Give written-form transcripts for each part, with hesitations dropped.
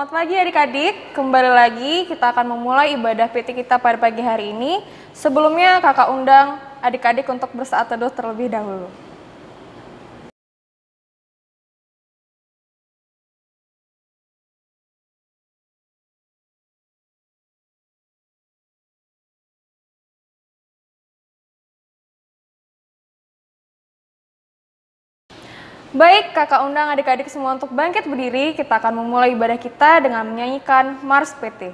Selamat pagi adik-adik, kembali lagi kita akan memulai ibadah PT kita pada pagi hari ini. Sebelumnya kakak undang adik-adik untuk bersaat teduh terlebih dahulu. Baik, kakak undang adik-adik semua untuk bangkit berdiri. Kita akan memulai ibadah kita dengan menyanyikan Mars PT.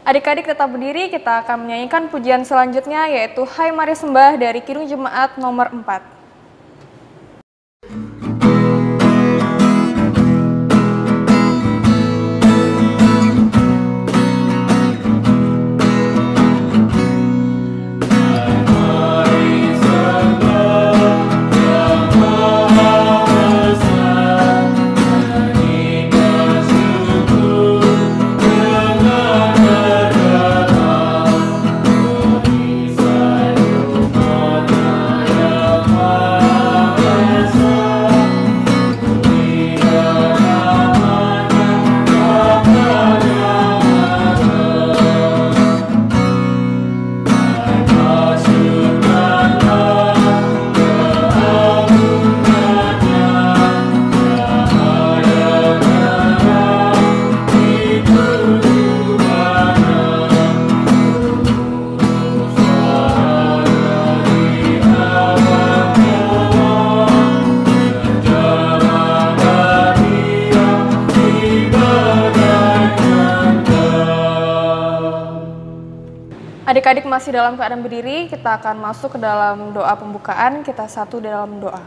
Adik-adik tetap berdiri, kita akan menyanyikan pujian selanjutnya yaitu Hai Mari Sembah dari Kidung Jemaat nomor 4. Adik-adik masih dalam keadaan berdiri, kita akan masuk ke dalam doa pembukaan, kita satu dalam doa.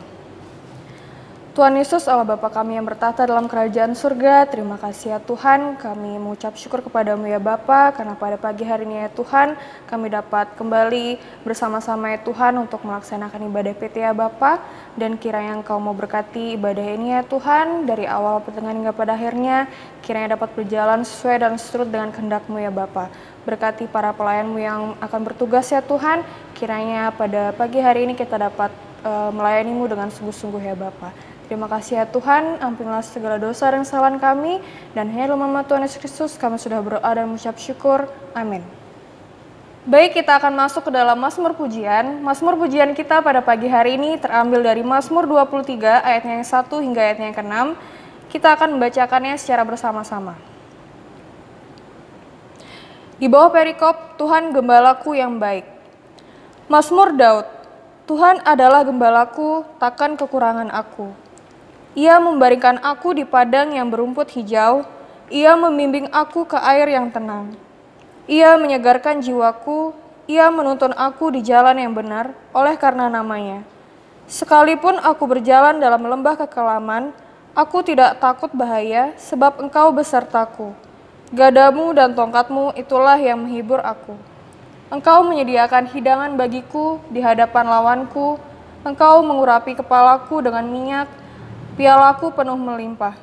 Tuhan Yesus, Allah Bapa kami yang bertahta dalam kerajaan surga, terima kasih ya Tuhan, kami mengucap syukur kepadamu ya Bapa, karena pada pagi hari ini ya Tuhan, kami dapat kembali bersama-sama ya Tuhan untuk melaksanakan ibadah PT ya Bapa, dan kiranya Engkau mau berkati ibadah ini ya Tuhan, dari awal pertengahan hingga pada akhirnya, kiranya dapat berjalan sesuai dan seturut dengan kehendak-Mu ya Bapa. Berkati para pelayan-Mu yang akan bertugas ya Tuhan, kiranya pada pagi hari ini kita dapat melayani-Mu dengan sungguh-sungguh ya Bapa. Terima kasih ya Tuhan, ampunilah segala dosa dan kesalahan kami, dan hanya dalam nama Tuhan Yesus Kristus kami sudah berdoa dan mengucap syukur. Amin. Baik, kita akan masuk ke dalam Mazmur Pujian. Mazmur Pujian kita pada pagi hari ini terambil dari Mazmur 23 ayatnya yang 1 hingga ayatnya yang ke-6. Kita akan membacakannya secara bersama-sama. Di bawah perikop, Tuhan gembalaku yang baik. Mazmur Daud, Tuhan adalah gembalaku, takkan kekurangan aku. Ia membaringkan aku di padang yang berumput hijau, Ia membimbing aku ke air yang tenang. Ia menyegarkan jiwaku, Ia menuntun aku di jalan yang benar, oleh karena namanya. Sekalipun aku berjalan dalam lembah kekelaman, aku tidak takut bahaya, sebab Engkau besertaku. Gadamu dan tongkatmu itulah yang menghibur aku. Engkau menyediakan hidangan bagiku di hadapan lawanku, Engkau mengurapi kepalaku dengan minyak, pialaku penuh melimpah.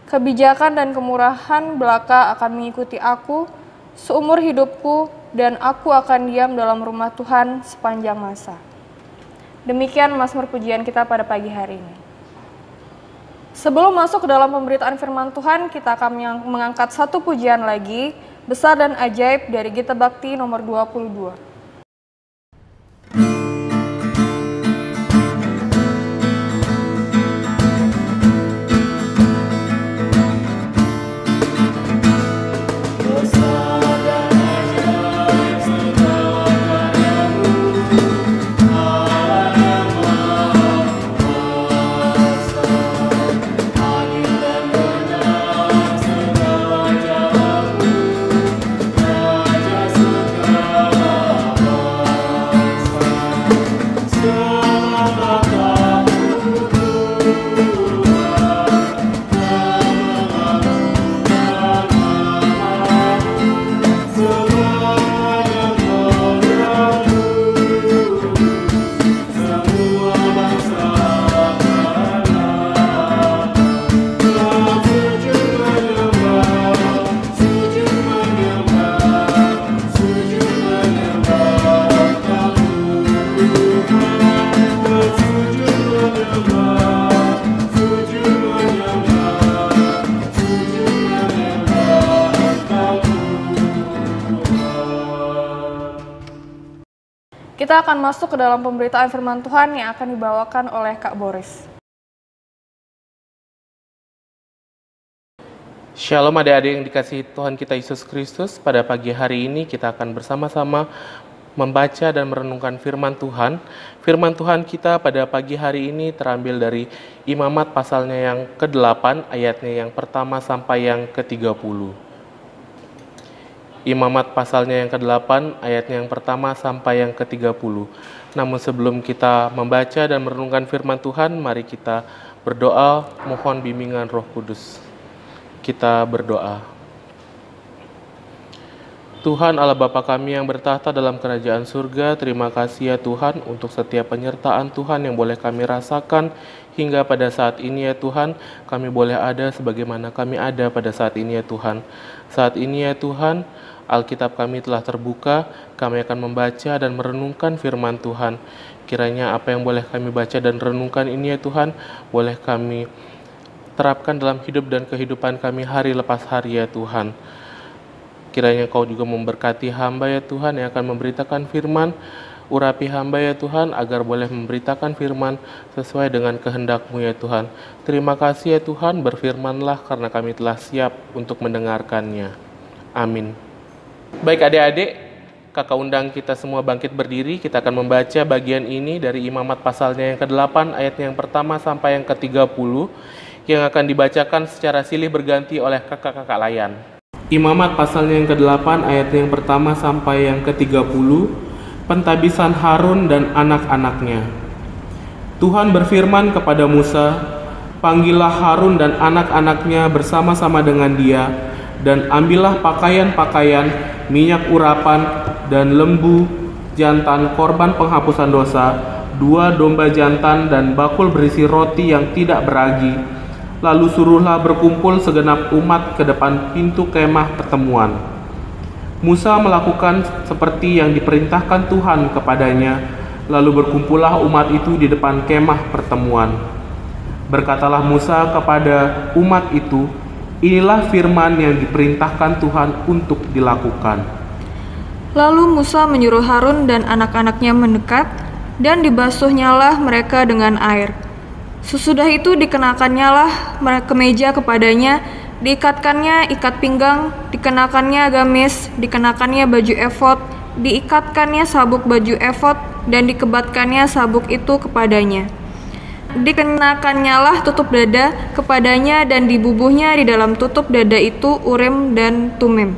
Kebijakan dan kemurahan belaka akan mengikuti aku seumur hidupku, dan aku akan diam dalam rumah Tuhan sepanjang masa. Demikian mazmur pujian kita pada pagi hari ini. Sebelum masuk ke dalam pemberitaan firman Tuhan, kita akan mengangkat satu pujian lagi, Besar dan Ajaib dari Gita Bakti nomor 22. Kita akan masuk ke dalam pemberitaan firman Tuhan yang akan dibawakan oleh Kak Boris. Shalom adik-adik yang dikasihi Tuhan kita Yesus Kristus. Pada pagi hari ini kita akan bersama-sama membaca dan merenungkan firman Tuhan. Firman Tuhan kita pada pagi hari ini terambil dari Imamat pasalnya yang ke-8, ayatnya yang pertama sampai yang ke-30. Imamat pasalnya yang ke-8, ayatnya yang pertama sampai yang ke-30. Namun sebelum kita membaca dan merenungkan firman Tuhan, mari kita berdoa mohon bimbingan Roh Kudus. Kita berdoa. Tuhan Allah Bapa kami yang bertahta dalam kerajaan surga, terima kasih ya Tuhan untuk setiap penyertaan Tuhan yang boleh kami rasakan hingga pada saat ini ya Tuhan. Kami boleh ada sebagaimana kami ada pada saat ini ya Tuhan. Saat ini ya Tuhan, Alkitab kami telah terbuka, kami akan membaca dan merenungkan firman Tuhan. Kiranya apa yang boleh kami baca dan renungkan ini ya Tuhan, boleh kami terapkan dalam hidup dan kehidupan kami hari lepas hari ya Tuhan. Kiranya Kau juga memberkati hamba ya Tuhan yang akan memberitakan firman. Urapi hamba ya Tuhan agar boleh memberitakan firman sesuai dengan kehendak-Mu ya Tuhan. Terima kasih ya Tuhan, berfirmanlah karena kami telah siap untuk mendengarkannya. Amin. Baik adik-adik, kakak undang kita semua bangkit berdiri. Kita akan membaca bagian ini dari Imamat pasalnya yang ke-8, ayatnya yang pertama sampai yang ke-30, yang akan dibacakan secara silih berganti oleh kakak-kakak layan. Imamat pasalnya yang ke-8, ayatnya yang pertama sampai yang ke-30, Pentabisan Harun dan anak-anaknya. Tuhan berfirman kepada Musa, "Panggillah Harun dan anak-anaknya bersama-sama dengan dia, dan ambillah pakaian-pakaian, minyak urapan, dan lembu jantan korban penghapusan dosa, 2 domba jantan dan bakul berisi roti yang tidak beragi. Lalu suruhlah berkumpul segenap umat ke depan pintu kemah pertemuan." Musa melakukan seperti yang diperintahkan Tuhan kepadanya, lalu berkumpullah umat itu di depan kemah pertemuan. Berkatalah Musa kepada umat itu, "Inilah firman yang diperintahkan Tuhan untuk dilakukan." Lalu Musa menyuruh Harun dan anak-anaknya mendekat, dan dibasuhnyalah mereka dengan air. Sesudah itu dikenakannya kemeja kepadanya, diikatkannya ikat pinggang, dikenakannya gamis, dikenakannya baju efod, diikatkannya sabuk baju efod, dan dikebatkannya sabuk itu kepadanya. Dikenakannya tutup dada kepadanya, dan dibubuhnya di dalam tutup dada itu Urim dan Tumim.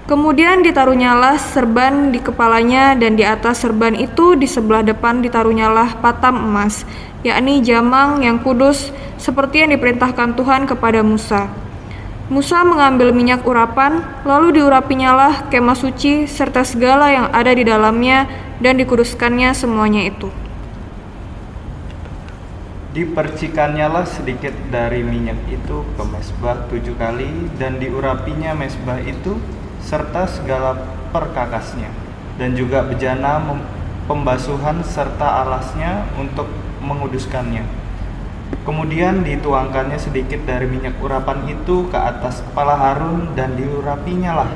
Kemudian ditaruhnyalah serban di kepalanya, dan di atas serban itu di sebelah depan ditaruhnyalah patam emas, yakni jamang yang kudus, seperti yang diperintahkan Tuhan kepada Musa. Musa mengambil minyak urapan, lalu diurapinyalah kemah suci serta segala yang ada di dalamnya, dan dikuduskannya semuanya itu. Dipercikannyalah sedikit dari minyak itu ke mezbah 7 kali, dan diurapinya mezbah itu serta segala perkakasnya, dan juga bejana pembasuhan serta alasnya untuk menguduskannya. Kemudian dituangkannya sedikit dari minyak urapan itu ke atas kepala Harun, dan diurapinya lah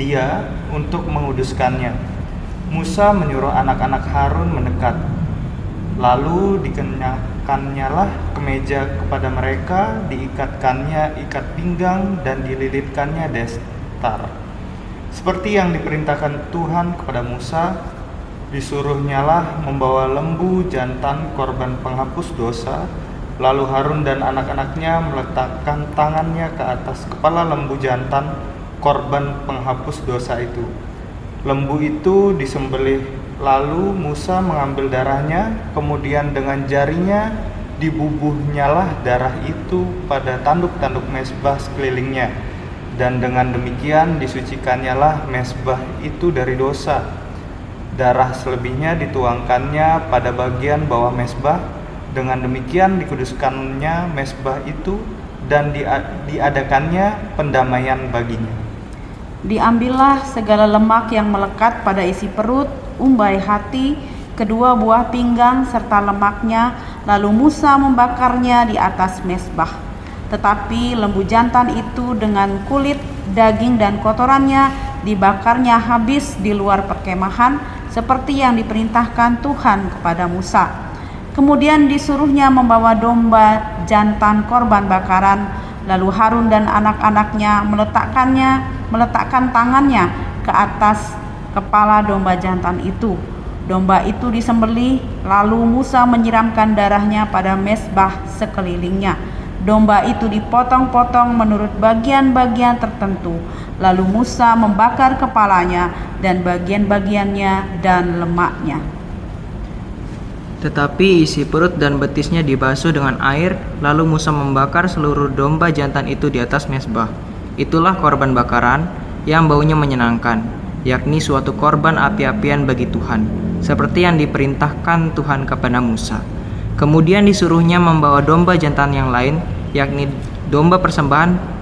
dia untuk menguduskannya. Musa menyuruh anak-anak Harun mendekat, lalu dikenakannya lah kemeja kepada mereka, diikatkannya ikat pinggang, dan dililitkannya destar, seperti yang diperintahkan Tuhan kepada Musa. Disuruhnyalah membawa lembu jantan korban penghapus dosa. Lalu Harun dan anak-anaknya meletakkan tangannya ke atas kepala lembu jantan korban penghapus dosa itu. Lembu itu disembelih, lalu Musa mengambil darahnya, kemudian dengan jarinya dibubuhnyalah darah itu pada tanduk-tanduk mezbah sekelilingnya, dan dengan demikian disucikannyalah mezbah itu dari dosa. Darah selebihnya dituangkannya pada bagian bawah mezbah. Dengan demikian dikuduskannya mezbah itu, dan diadakannya pendamaian baginya. Diambillah segala lemak yang melekat pada isi perut, umbai hati, kedua buah pinggang serta lemaknya, lalu Musa membakarnya di atas mezbah. Tetapi lembu jantan itu dengan kulit, daging dan kotorannya dibakarnya habis di luar perkemahan, seperti yang diperintahkan Tuhan kepada Musa. Kemudian disuruhnya membawa domba jantan korban bakaran, lalu Harun dan anak-anaknya meletakkan tangannya ke atas kepala domba jantan itu. Domba itu disembelih, lalu Musa menyiramkan darahnya pada mezbah sekelilingnya. Domba itu dipotong-potong menurut bagian-bagian tertentu. Lalu Musa membakar kepalanya dan bagian-bagiannya dan lemaknya. Tetapi isi perut dan betisnya dibasuh dengan air, lalu Musa membakar seluruh domba jantan itu di atas mezbah. Itulah korban bakaran yang baunya menyenangkan, yakni suatu korban api-apian bagi Tuhan, seperti yang diperintahkan Tuhan kepada Musa. Kemudian disuruhnya membawa domba jantan yang lain, yakni domba persembahan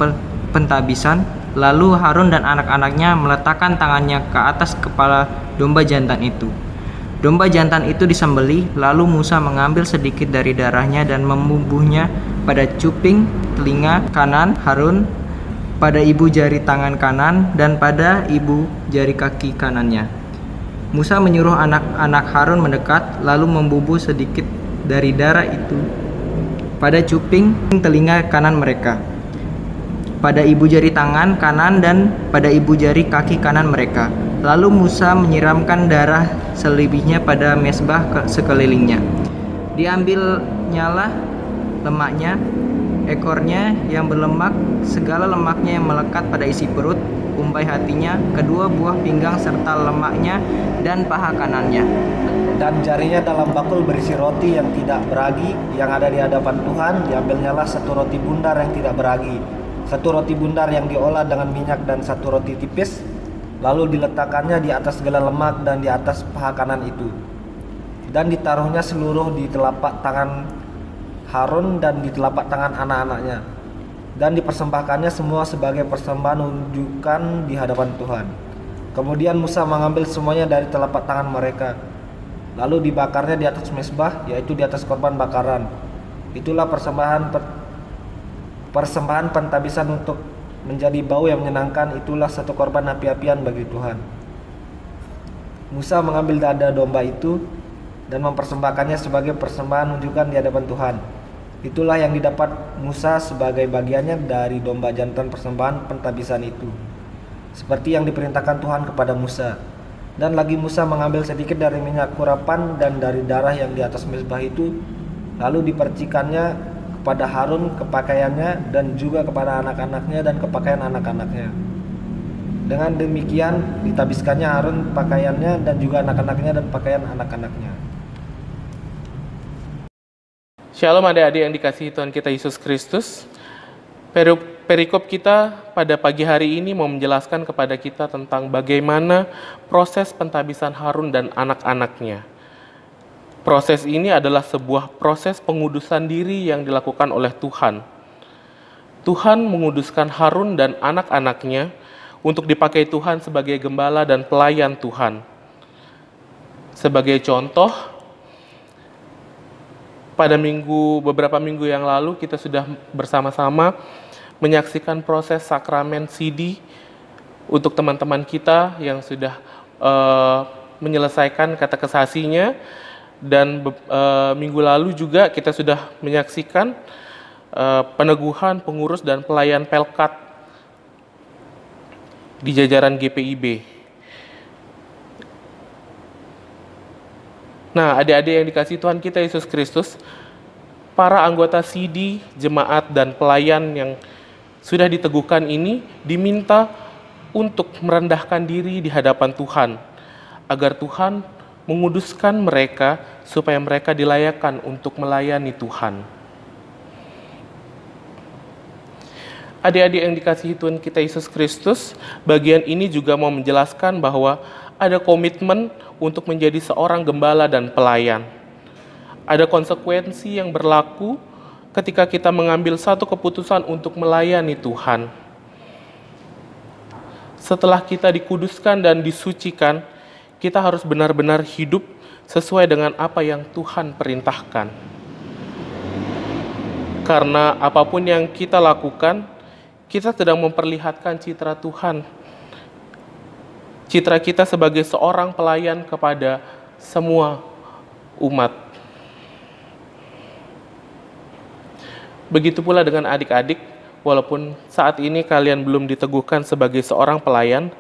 pentabisan. Lalu Harun dan anak-anaknya meletakkan tangannya ke atas kepala domba jantan itu. Domba jantan itu disembelih, lalu Musa mengambil sedikit dari darahnya dan membubuhnya pada cuping telinga kanan Harun, pada ibu jari tangan kanan, dan pada ibu jari kaki kanannya. Musa menyuruh anak-anak Harun mendekat, lalu membubuh sedikit dari darah itu pada cuping telinga kanan mereka, pada ibu jari tangan kanan, dan pada ibu jari kaki kanan mereka. Lalu Musa menyiramkan darah selebihnya pada mezbah sekelilingnya. Diambilnyalah lemaknya, ekornya yang berlemak, segala lemaknya yang melekat pada isi perut, umbai hatinya, kedua buah pinggang serta lemaknya, dan paha kanannya. Dan jarinya dalam bakul berisi roti yang tidak beragi yang ada di hadapan Tuhan. Diambilnyalah satu roti bundar yang tidak beragi, satu roti bundar yang diolah dengan minyak, dan satu roti tipis. Lalu diletakkannya di atas segala lemak dan di atas paha kanan itu. Dan ditaruhnya seluruh di telapak tangan Harun dan di telapak tangan anak-anaknya. Dan dipersembahkannya semua sebagai persembahan unjukan di hadapan Tuhan. Kemudian Musa mengambil semuanya dari telapak tangan mereka, lalu dibakarnya di atas mezbah, yaitu di atas korban bakaran. Itulah persembahan pentabisan untuk menjadi bau yang menyenangkan. Itulah satu korban api-apian bagi Tuhan. Musa mengambil dada domba itu dan mempersembahkannya sebagai persembahan unjukan di hadapan Tuhan. Itulah yang didapat Musa sebagai bagiannya dari domba jantan persembahan pentabisan itu, seperti yang diperintahkan Tuhan kepada Musa. Dan lagi Musa mengambil sedikit dari minyak urapan dan dari darah yang di atas mezbah itu, lalu dipercikannya kepada Harun kepakaiannya, dan juga kepada anak-anaknya dan kepakaian anak-anaknya. Dengan demikian ditabiskannya Harun pakaiannya, dan juga anak-anaknya dan pakaian anak-anaknya. Shalom adik-adik yang dikasihi Tuhan kita Yesus Kristus. Perikop kita pada pagi hari ini mau menjelaskan kepada kita tentang bagaimana proses pentabisan Harun dan anak-anaknya. Proses ini adalah sebuah proses pengudusan diri yang dilakukan oleh Tuhan. Tuhan menguduskan Harun dan anak-anaknya untuk dipakai Tuhan sebagai gembala dan pelayan Tuhan. Sebagai contoh, pada beberapa minggu yang lalu kita sudah bersama-sama menyaksikan proses sakramen sidi untuk teman-teman kita yang sudah menyelesaikan katekesasinya, dan minggu lalu juga kita sudah menyaksikan peneguhan pengurus dan pelayan Pelkat di jajaran GPIB. Nah, adik-adik yang dikasihi Tuhan kita Yesus Kristus, para anggota sidi, jemaat, dan pelayan yang sudah diteguhkan ini diminta untuk merendahkan diri di hadapan Tuhan, agar Tuhan menguduskan mereka supaya mereka dilayakkan untuk melayani Tuhan. Adik-adik yang dikasihi Tuhan kita Yesus Kristus, bagian ini juga mau menjelaskan bahwa ada komitmen untuk menjadi seorang gembala dan pelayan. Ada konsekuensi yang berlaku ketika kita mengambil satu keputusan untuk melayani Tuhan. Setelah kita dikuduskan dan disucikan, kita harus benar-benar hidup sesuai dengan apa yang Tuhan perintahkan. Karena apapun yang kita lakukan, kita sedang memperlihatkan citra Tuhan. Citra kita sebagai seorang pelayan kepada semua umat. Begitu pula dengan adik-adik, walaupun saat ini kalian belum diteguhkan sebagai seorang pelayan,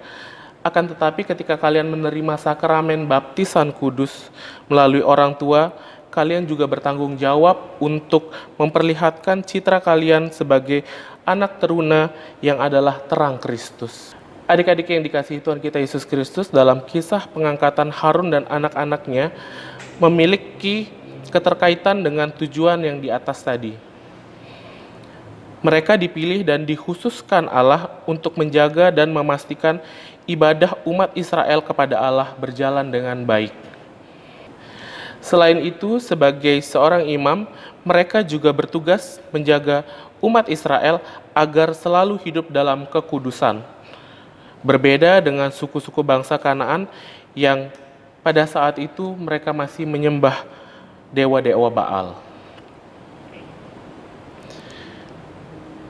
akan tetapi ketika kalian menerima sakramen baptisan kudus melalui orang tua, kalian juga bertanggung jawab untuk memperlihatkan citra kalian sebagai anak teruna yang adalah terang Kristus. Adik-adik yang dikasihi Tuhan kita Yesus Kristus, dalam kisah pengangkatan Harun dan anak-anaknya memiliki keterkaitan dengan tujuan yang di atas tadi. Mereka dipilih dan dikhususkan Allah untuk menjaga dan memastikan ibadah umat Israel kepada Allah berjalan dengan baik. Selain itu, sebagai seorang imam, mereka juga bertugas menjaga umat Israel agar selalu hidup dalam kekudusan. Berbeda dengan suku-suku bangsa Kanaan yang pada saat itu mereka masih menyembah dewa-dewa Baal.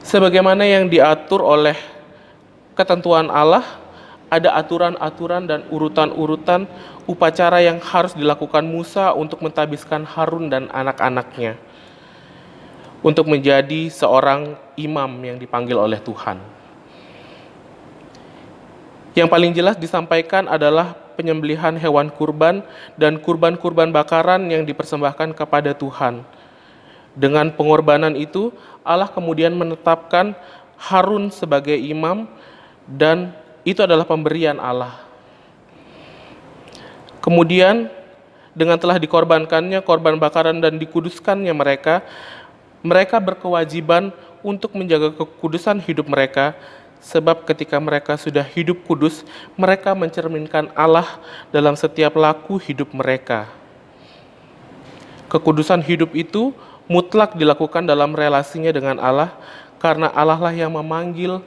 Sebagaimana yang diatur oleh ketentuan Allah, ada aturan-aturan dan urutan-urutan upacara yang harus dilakukan Musa untuk mentabiskan Harun dan anak-anaknya untuk menjadi seorang imam yang dipanggil oleh Tuhan. Yang paling jelas disampaikan adalah penyembelihan hewan kurban dan kurban-kurban bakaran yang dipersembahkan kepada Tuhan. Dengan pengorbanan itu, Allah kemudian menetapkan Harun sebagai imam, dan itu adalah pemberian Allah. Kemudian, dengan telah dikorbankannya korban bakaran dan dikuduskannya mereka berkewajiban untuk menjaga kekudusan hidup mereka, sebab ketika mereka sudah hidup kudus, mereka mencerminkan Allah dalam setiap laku hidup mereka. Kekudusan hidup itu mutlak dilakukan dalam relasinya dengan Allah, karena Allah lah yang memanggil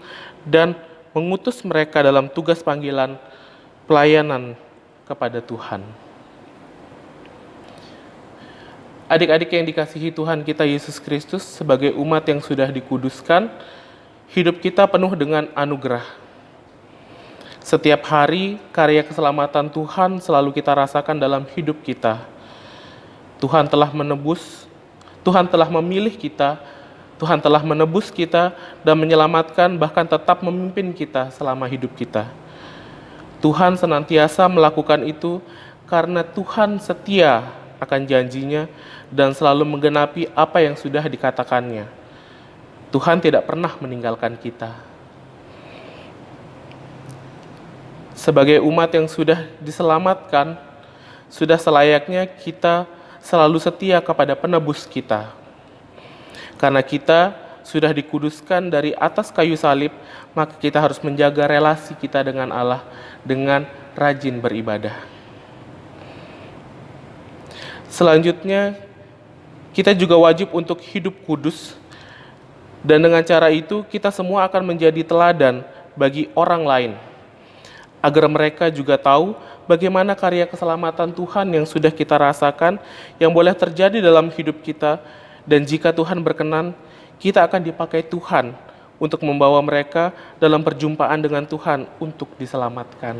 dan mengutus mereka dalam tugas panggilan pelayanan kepada Tuhan. Adik-adik yang dikasihi Tuhan kita Yesus Kristus, sebagai umat yang sudah dikuduskan, hidup kita penuh dengan anugerah. Setiap hari, karya keselamatan Tuhan selalu kita rasakan dalam hidup kita. Tuhan telah menebus, Tuhan telah memilih kita, Tuhan telah menebus kita dan menyelamatkan, bahkan tetap memimpin kita selama hidup kita. Tuhan senantiasa melakukan itu karena Tuhan setia akan janjinya dan selalu menggenapi apa yang sudah dikatakannya. Tuhan tidak pernah meninggalkan kita. Sebagai umat yang sudah diselamatkan, sudah selayaknya kita selalu setia kepada penebus kita. Karena kita sudah dikuduskan dari atas kayu salib, maka kita harus menjaga relasi kita dengan Allah dengan rajin beribadah. Selanjutnya, kita juga wajib untuk hidup kudus, dan dengan cara itu kita semua akan menjadi teladan bagi orang lain, agar mereka juga tahu bagaimana karya keselamatan Tuhan yang sudah kita rasakan, yang boleh terjadi dalam hidup kita, dan jika Tuhan berkenan, kita akan dipakai Tuhan untuk membawa mereka dalam perjumpaan dengan Tuhan untuk diselamatkan.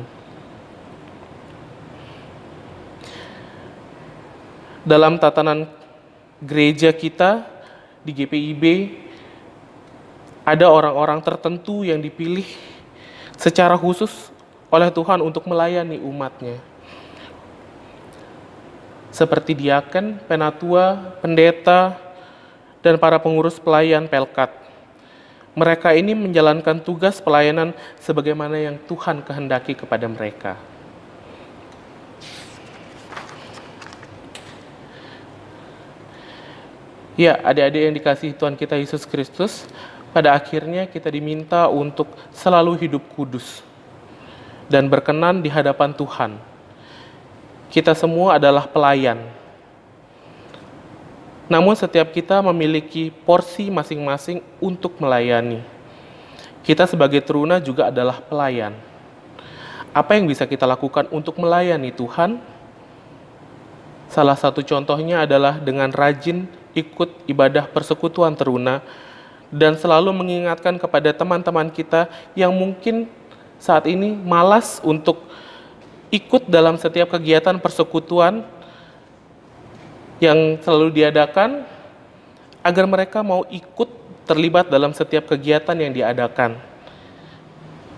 Dalam tatanan gereja kita di GPIB, ada orang-orang tertentu yang dipilih secara khusus oleh Tuhan untuk melayani umatnya. Seperti diaken, penatua, pendeta, dan para pengurus pelayan Pelkat. Mereka ini menjalankan tugas pelayanan sebagaimana yang Tuhan kehendaki kepada mereka. Ya, adik-adik yang dikasihi Tuhan kita Yesus Kristus, pada akhirnya kita diminta untuk selalu hidup kudus dan berkenan di hadapan Tuhan. Kita semua adalah pelayan. Namun setiap kita memiliki porsi masing-masing untuk melayani. Kita sebagai teruna juga adalah pelayan. Apa yang bisa kita lakukan untuk melayani Tuhan? Salah satu contohnya adalah dengan rajin ikut ibadah persekutuan teruna dan selalu mengingatkan kepada teman-teman kita yang mungkin saat ini malas untuk ikut dalam setiap kegiatan persekutuan yang selalu diadakan, agar mereka mau ikut terlibat dalam setiap kegiatan yang diadakan.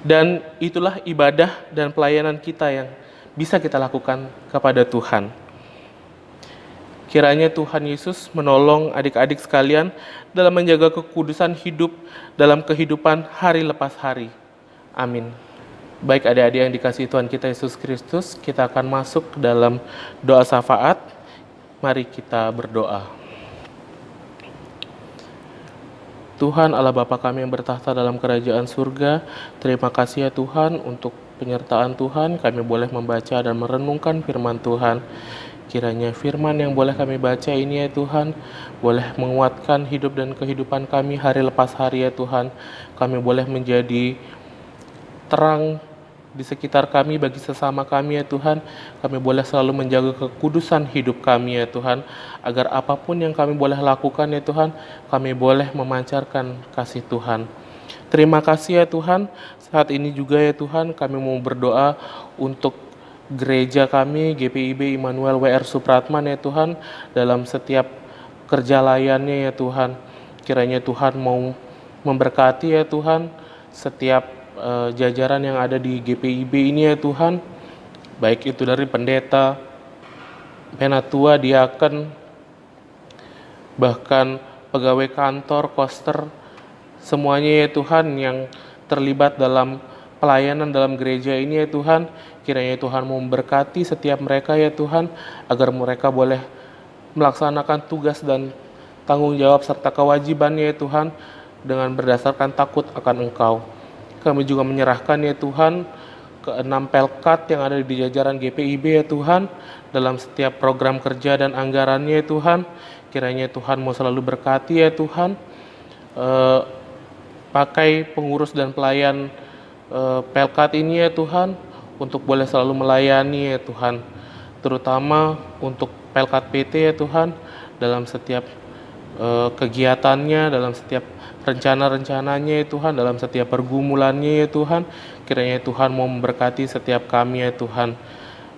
Dan itulah ibadah dan pelayanan kita yang bisa kita lakukan kepada Tuhan. Kiranya Tuhan Yesus menolong adik-adik sekalian dalam menjaga kekudusan hidup dalam kehidupan hari lepas hari. Amin. Baik adik-adik yang dikasihi Tuhan kita Yesus Kristus, kita akan masuk dalam doa syafaat. Mari kita berdoa. Tuhan Allah Bapa kami yang bertahta dalam kerajaan surga, terima kasih ya Tuhan untuk penyertaan Tuhan, kami boleh membaca dan merenungkan firman Tuhan. Kiranya firman yang boleh kami baca ini ya Tuhan, boleh menguatkan hidup dan kehidupan kami hari lepas hari ya Tuhan. Kami boleh menjadi terang di sekitar kami bagi sesama kami ya Tuhan. Kami boleh selalu menjaga kekudusan hidup kami ya Tuhan, agar apapun yang kami boleh lakukan ya Tuhan, kami boleh memancarkan kasih Tuhan. Terima kasih ya Tuhan. Saat ini juga ya Tuhan, kami mau berdoa untuk gereja kami, GPIB Immanuel WR Supratman ya Tuhan, dalam setiap kerja layannya ya Tuhan. Kiranya Tuhan mau memberkati ya Tuhan setiap jajaran yang ada di GPIB ini ya Tuhan, baik itu dari pendeta, penatua, diaken, bahkan pegawai kantor, koster, semuanya ya Tuhan yang terlibat dalam pelayanan dalam gereja ini ya Tuhan. Kiranya Tuhan mau memberkati setiap mereka ya Tuhan, agar mereka boleh melaksanakan tugas dan tanggung jawab serta kewajibannya ya Tuhan dengan berdasarkan takut akan Engkau. Kami juga menyerahkan ya Tuhan ke-6 Pelkat yang ada di jajaran GPIB ya Tuhan, dalam setiap program kerja dan anggarannya ya Tuhan. Kiranya Tuhan mau selalu berkati ya Tuhan, pakai pengurus dan pelayan Pelkat ini ya Tuhan, untuk boleh selalu melayani ya Tuhan, terutama untuk Pelkat PT ya Tuhan, dalam setiap kegiatannya, dalam setiap rencana-rencananya ya Tuhan, dalam setiap pergumulannya ya Tuhan. Kiranya Tuhan mau memberkati setiap kami ya Tuhan,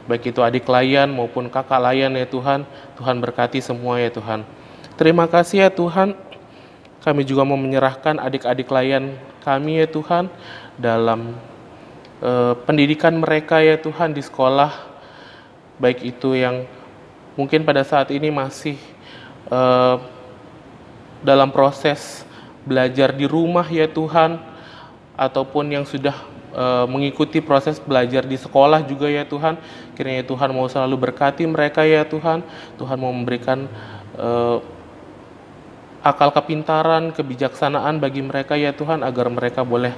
baik itu adik layan maupun kakak layan ya Tuhan. Tuhan berkati semua ya Tuhan. Terima kasih ya Tuhan. Kami juga mau menyerahkan adik-adik layan kami ya Tuhan dalam pendidikan mereka ya Tuhan di sekolah, baik itu yang mungkin pada saat ini masih dalam proses belajar di rumah ya Tuhan, ataupun yang sudah mengikuti proses belajar di sekolah juga ya Tuhan. Kiranya Tuhan mau selalu berkati mereka ya Tuhan. Tuhan mau memberikan akal kepintaran, kebijaksanaan bagi mereka ya Tuhan, agar mereka boleh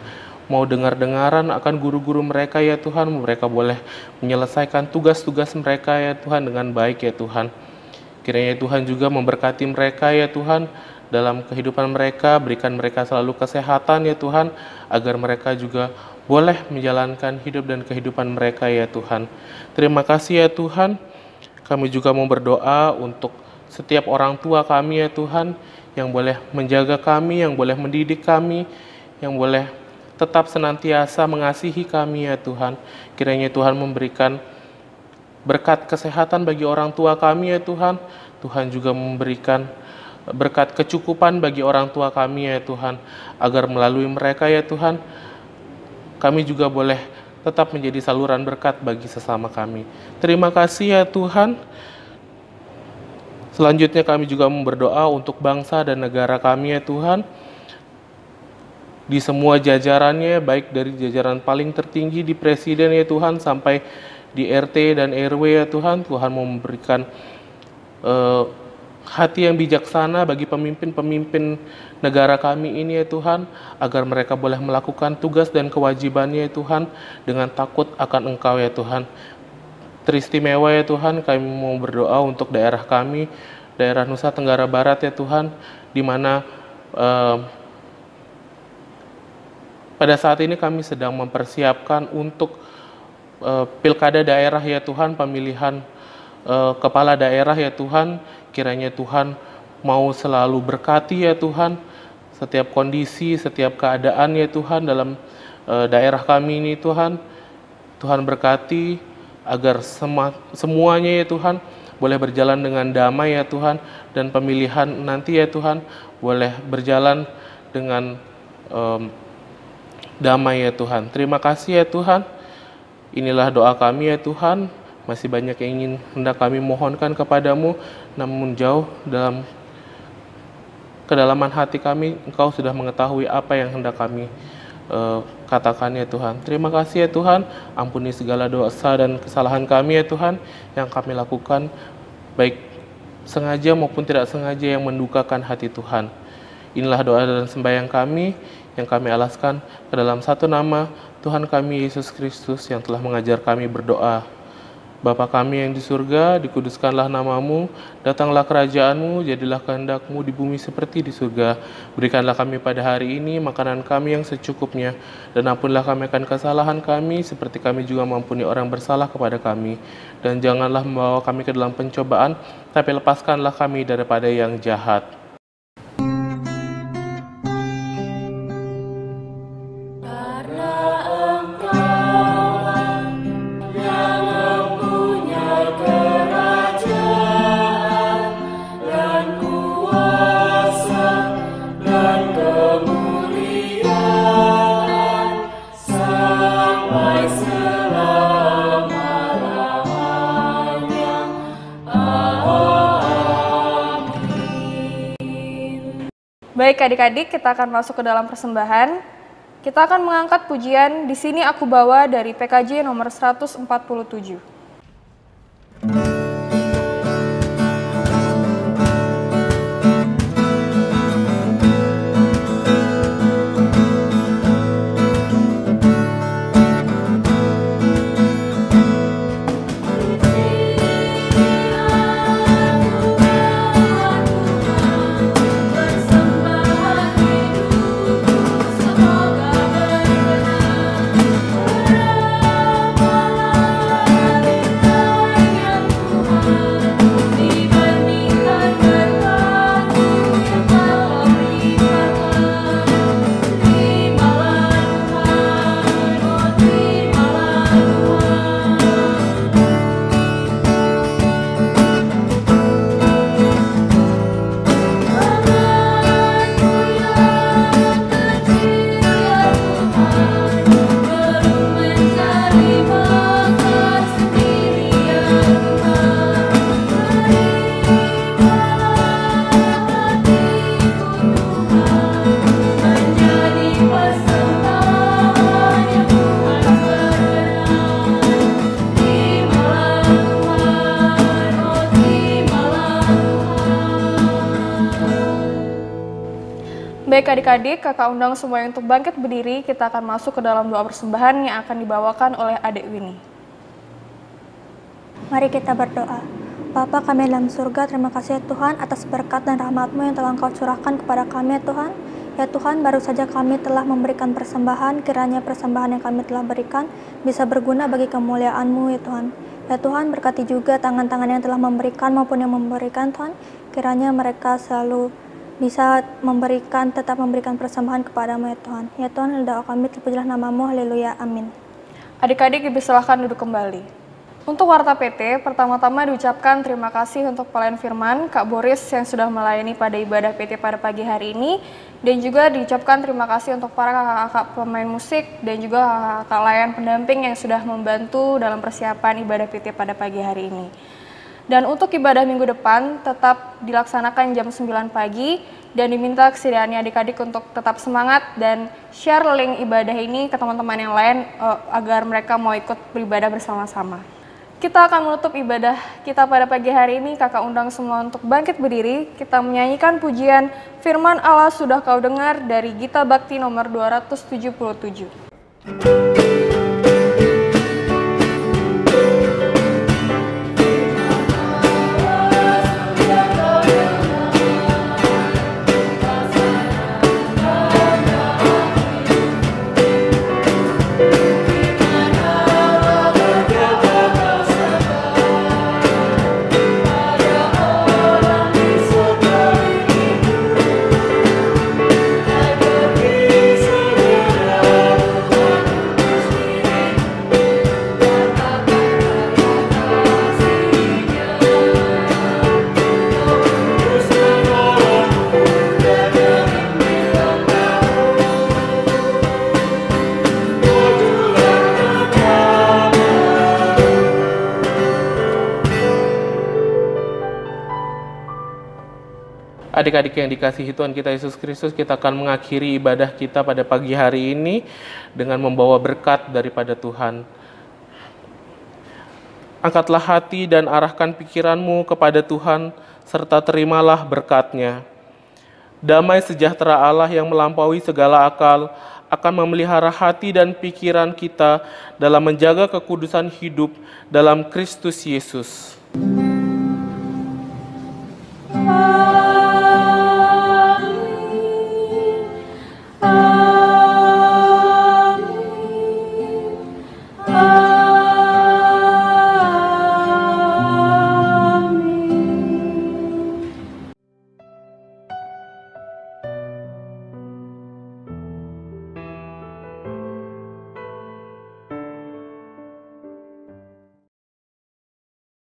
mau dengar-dengaran akan guru-guru mereka ya Tuhan. Mereka boleh menyelesaikan tugas-tugas mereka ya Tuhan dengan baik ya Tuhan. Kiranya Tuhan juga memberkati mereka ya Tuhan dalam kehidupan mereka, berikan mereka selalu kesehatan ya Tuhan, agar mereka juga boleh menjalankan hidup dan kehidupan mereka ya Tuhan. Terima kasih ya Tuhan. Kami juga mau berdoa untuk setiap orang tua kami ya Tuhan, yang boleh menjaga kami, yang boleh mendidik kami, yang boleh tetap senantiasa mengasihi kami ya Tuhan. Kiranya Tuhan memberikan berkat kesehatan bagi orang tua kami ya Tuhan. Tuhan juga memberikan berkat kecukupan bagi orang tua kami ya Tuhan, agar melalui mereka ya Tuhan, kami juga boleh tetap menjadi saluran berkat bagi sesama kami. Terima kasih ya Tuhan. Selanjutnya kami juga berdoa untuk bangsa dan negara kami ya Tuhan, di semua jajarannya, baik dari jajaran paling tertinggi di Presiden ya Tuhan, sampai di RT dan RW ya Tuhan. Tuhan mau memberikan hati yang bijaksana bagi pemimpin-pemimpin negara kami ini ya Tuhan, agar mereka boleh melakukan tugas dan kewajibannya ya Tuhan dengan takut akan Engkau ya Tuhan. Teristimewa ya Tuhan, kami mau berdoa untuk daerah kami, daerah Nusa Tenggara Barat ya Tuhan, di mana pada saat ini kami sedang mempersiapkan untuk pilkada daerah ya Tuhan, pemilihan kepala daerah ya Tuhan. Kiranya Tuhan mau selalu berkati ya Tuhan setiap kondisi, setiap keadaan ya Tuhan dalam daerah kami ini Tuhan. Tuhan berkati agar semuanya ya Tuhan boleh berjalan dengan damai ya Tuhan, dan pemilihan nanti ya Tuhan boleh berjalan dengan damai ya Tuhan. Terima kasih ya Tuhan. Inilah doa kami ya Tuhan. Masih banyak yang ingin hendak kami mohonkan kepadamu, namun jauh dalam kedalaman hati kami, Engkau sudah mengetahui apa yang hendak kami katakan ya Tuhan. Terima kasih ya Tuhan. Ampuni segala dosa dan kesalahan kami ya Tuhan, yang kami lakukan baik sengaja maupun tidak sengaja yang mendukakan hati Tuhan. Inilah doa dan sembahyang kami yang kami alaskan ke dalam satu nama Tuhan kami Yesus Kristus, yang telah mengajar kami berdoa. Bapa kami yang di surga, dikuduskanlah namamu, datanglah kerajaanmu, jadilah kehendakmu di bumi seperti di surga. Berikanlah kami pada hari ini makanan kami yang secukupnya, dan ampunilah kami akan kesalahan kami, seperti kami juga mengampuni orang bersalah kepada kami. Dan janganlah membawa kami ke dalam pencobaan, tapi lepaskanlah kami daripada yang jahat. Baik adik-adik, kita akan masuk ke dalam persembahan. Kita akan mengangkat pujian Di Sini Aku Bawa dari PKJ nomor 147. Baik adik-adik, kakak undang semua untuk bangkit berdiri. Kita akan masuk ke dalam doa persembahan yang akan dibawakan oleh adik Winnie. Mari kita berdoa. Bapa kami dalam surga, terima kasih ya Tuhan atas berkat dan rahmat-Mu yang telah Engkau curahkan kepada kami ya Tuhan. Ya Tuhan, baru saja kami telah memberikan persembahan, kiranya persembahan yang kami telah berikan bisa berguna bagi kemuliaan-Mu ya Tuhan. Ya Tuhan, berkati juga tangan-tangan yang telah memberikan maupun yang memberikan Tuhan, kiranya mereka selalu bisa memberikan, tetap memberikan persembahan kepada-Mu ya Tuhan. Ya Tuhan, doa kami terpujilah nama-Mu, haleluya, amin. Adik-adik dipersilahkan duduk kembali. Untuk Warta PT, pertama-tama diucapkan terima kasih untuk pelayan firman Kak Boris yang sudah melayani pada ibadah PT pada pagi hari ini, dan juga diucapkan terima kasih untuk para kakak-kakak pemain musik dan juga kakak layan pendamping yang sudah membantu dalam persiapan ibadah PT pada pagi hari ini. Dan untuk ibadah minggu depan tetap dilaksanakan jam 9 pagi dan diminta kesediaannya adik-adik untuk tetap semangat dan share link ibadah ini ke teman-teman yang lain agar mereka mau ikut beribadah bersama-sama. Kita akan menutup ibadah kita pada pagi hari ini. Kakak undang semua untuk bangkit berdiri. Kita menyanyikan pujian Firman Allah Sudah Kau Dengar dari Gita Bakti nomor 277. Adik-adik yang dikasihi Tuhan kita Yesus Kristus, kita akan mengakhiri ibadah kita pada pagi hari ini dengan membawa berkat daripada Tuhan. Angkatlah hati dan arahkan pikiranmu kepada Tuhan, serta terimalah berkat-Nya. Damai sejahtera Allah yang melampaui segala akal akan memelihara hati dan pikiran kita dalam menjaga kekudusan hidup dalam Kristus Yesus.